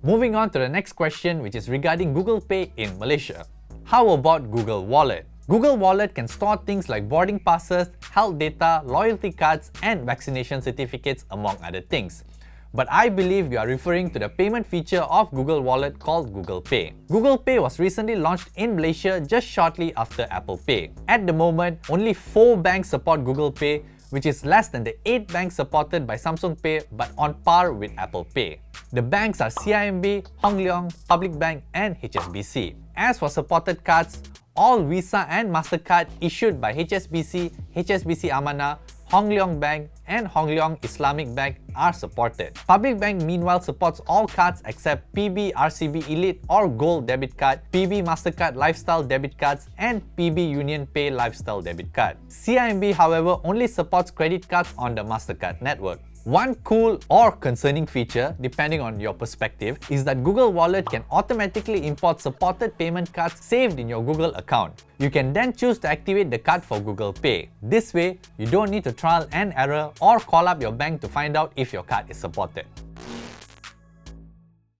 Moving on to the next question, which is regarding Google Pay in Malaysia. How about Google Wallet? Google Wallet can store things like boarding passes, health data, loyalty cards, and vaccination certificates, among other things. But I believe you are referring to the payment feature of Google Wallet called Google Pay. Google Pay was recently launched in Malaysia just shortly after Apple Pay. At the moment, only 4 banks support Google Pay, which is less than the 8 banks supported by Samsung Pay but on par with Apple Pay. The banks are CIMB, Hong Leong, Public Bank, and HSBC. As for supported cards, all Visa and MasterCard issued by HSBC, HSBC Amanah, Hong Leong Bank, and Hong Leong Islamic Bank are supported. Public Bank meanwhile supports all cards except PB RCB Elite or Gold debit card, PB MasterCard Lifestyle debit cards, and PB Union Pay Lifestyle debit card. CIMB, however, only supports credit cards on the MasterCard network. One cool or concerning feature, depending on your perspective, is that Google Wallet can automatically import supported payment cards saved in your Google account. You can then choose to activate the card for Google Pay. This way, you don't need to trial and error or call up your bank to find out if your card is supported.